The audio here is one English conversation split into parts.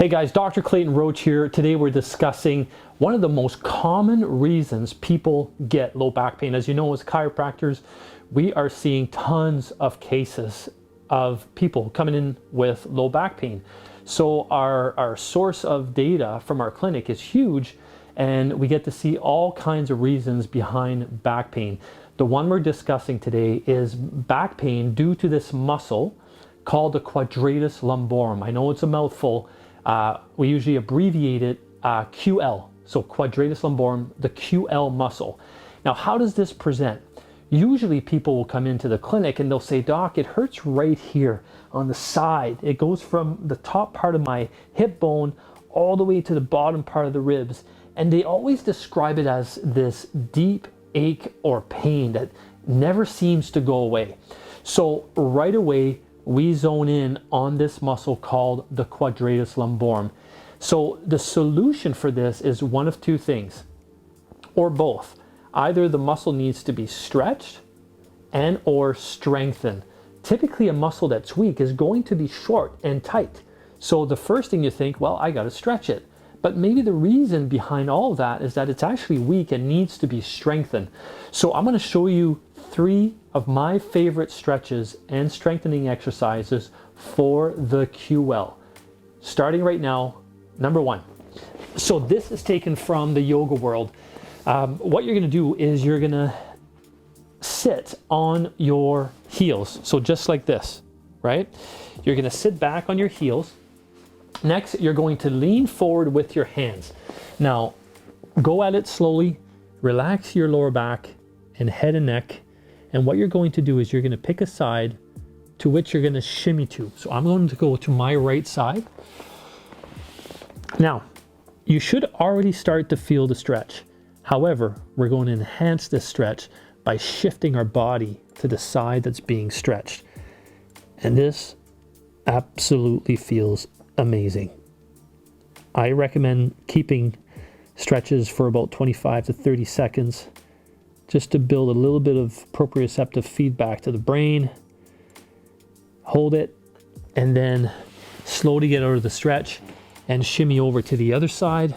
Hey guys, Dr. Clayton Roach here. Today we're discussing one of the most common reasons people get low back pain. As you know, as chiropractors, we are seeing tons of cases of people coming in with low back pain. So our source of data from our clinic is huge, and we get to see all kinds of reasons behind back pain. The one we're discussing today is back pain due to this muscle called the Quadratus Lumborum. I know it's a mouthful. We usually abbreviate it QL, so Quadratus Lumborum, the QL muscle. Now, how does this present? Usually people will come into the clinic and they'll say, Doc, it hurts right here on the side. It goes from the top part of my hip bone all the way to the bottom part of the ribs. And they always describe it as this deep ache or pain that never seems to go away. So right away, we zone in on this muscle called the Quadratus Lumborum. So the solution for this is one of two things, or both. Either the muscle needs to be stretched and or strengthened. Typically a muscle that's weak is going to be short and tight. So the first thing you think, well, I got to stretch it. But maybe the reason behind all of that is that it's actually weak and needs to be strengthened. So I'm going to show you 3 of my favorite stretches and strengthening exercises for the QL. Starting right now, number 1. So this is taken from the yoga world. What you're going to do is you're going to sit on your heels. So just like this, right? You're going to sit back on your heels. Next, you're going to lean forward with your hands. Now, go at it slowly, relax your lower back and head and neck. And what you're going to do is you're going to pick a side to which you're going to shimmy to. So I'm going to go to my right side. Now, you should already start to feel the stretch. However, we're going to enhance this stretch by shifting our body to the side that's being stretched. And this absolutely feels amazing. I recommend keeping stretches for about 25 to 30 seconds just to build a little bit of proprioceptive feedback to the brain. Hold it and then slowly get out of the stretch and shimmy over to the other side.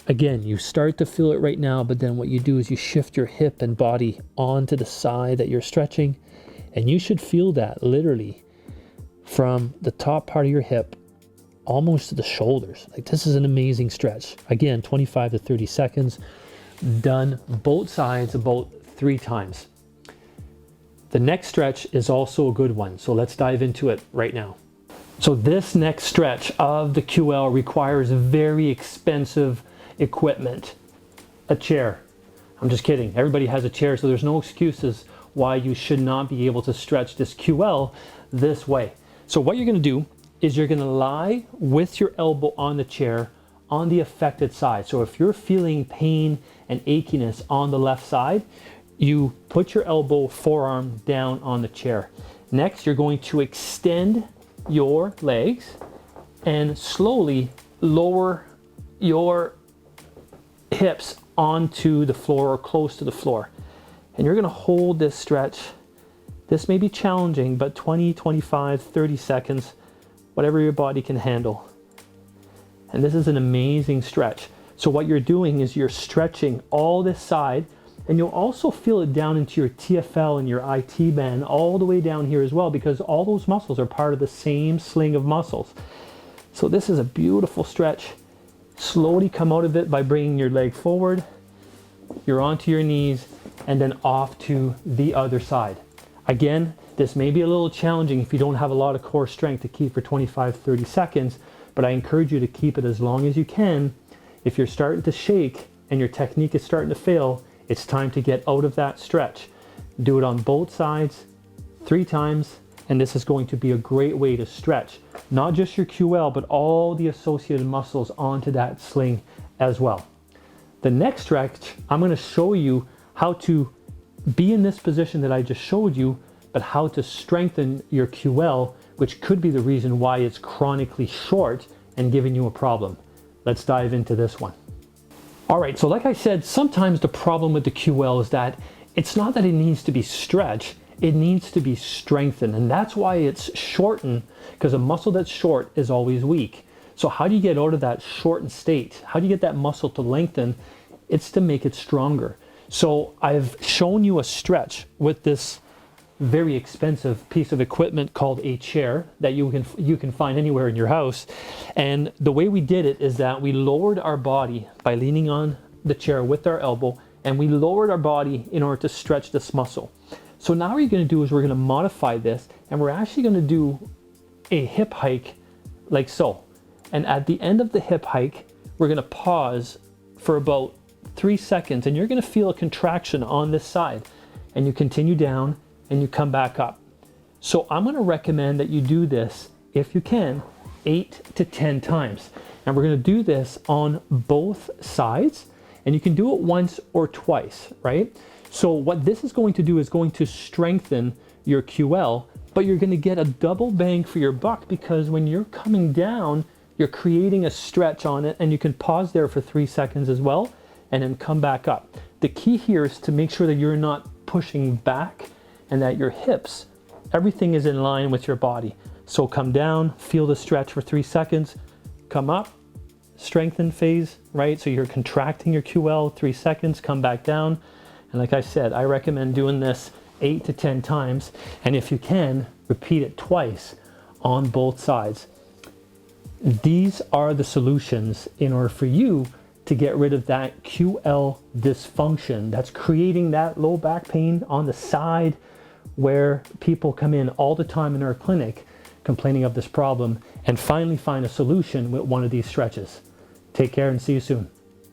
Again, you start to feel it right now, but then what you do is you shift your hip and body onto the side that you're stretching, and you should feel that literally from the top part of your hip almost to the shoulders. Like, this is an amazing stretch. Again, 25 to 30 seconds, done both sides about 3 times. The next stretch is also a good one, so let's dive into it right now. So this next stretch of the QL requires very expensive equipment. A chair. I'm just kidding. Everybody has a chair, so there's no excuses why you should not be able to stretch this QL this way. So what you're going to do is you're going to lie with your elbow on the chair on the affected side. So if you're feeling pain and achiness on the left side, you put your elbow forearm down on the chair. Next, you're going to extend your legs and slowly lower your hips onto the floor or close to the floor. And you're going to hold this stretch. This may be challenging, but 20, 25, 30 seconds, whatever your body can handle. And this is an amazing stretch. So what you're doing is you're stretching all this side, and you'll also feel it down into your TFL and your IT band all the way down here as well, because all those muscles are part of the same sling of muscles. So this is a beautiful stretch. Slowly come out of it by bringing your leg forward. You're onto your knees and then off to the other side. Again, this may be a little challenging if you don't have a lot of core strength to keep for 25, 30 seconds, but I encourage you to keep it as long as you can. If you're starting to shake and your technique is starting to fail, it's time to get out of that stretch. Do it on both sides 3 times, and this is going to be a great way to stretch not just your QL, but all the associated muscles onto that sling as well. The next stretch, I'm going to show you how to be in this position that I just showed you, but how to strengthen your QL, which could be the reason why it's chronically short and giving you a problem. Let's dive into this one. All right, so like I said, sometimes the problem with the QL is that it's not that it needs to be stretched, it needs to be strengthened. And that's why it's shortened, because a muscle that's short is always weak. So how do you get out of that shortened state? How do you get that muscle to lengthen? It's to make it stronger. So I've shown you a stretch with this very expensive piece of equipment called a chair that you can find anywhere in your house. And the way we did it is that we lowered our body by leaning on the chair with our elbow, and we lowered our body in order to stretch this muscle. So now what you're going to do is we're going to modify this, and we're actually going to do a hip hike like so. And at the end of the hip hike, we're going to pause for about 3 seconds, and you're going to feel a contraction on this side, and you continue down and you come back up. So I'm going to recommend that you do this, if you can, 8 to 10 times. And we're going to do this on both sides, and you can do it once or twice, right? So what this is going to do is going to strengthen your QL, but you're going to get a double bang for your buck, because when you're coming down, you're creating a stretch on it, and you can pause there for 3 seconds as well, and then come back up. The key here is to make sure that you're not pushing back and that your hips, everything is in line with your body. So come down, feel the stretch for 3 seconds, come up, strengthen phase, right? So you're contracting your QL 3 seconds, come back down. And like I said, I recommend doing this 8 to 10 times. And if you can, repeat it twice on both sides. These are the solutions in order for you to get rid of that QL dysfunction that's creating that low back pain on the side, where people come in all the time in our clinic complaining of this problem, and finally find a solution with one of these stretches. Take care and see you soon.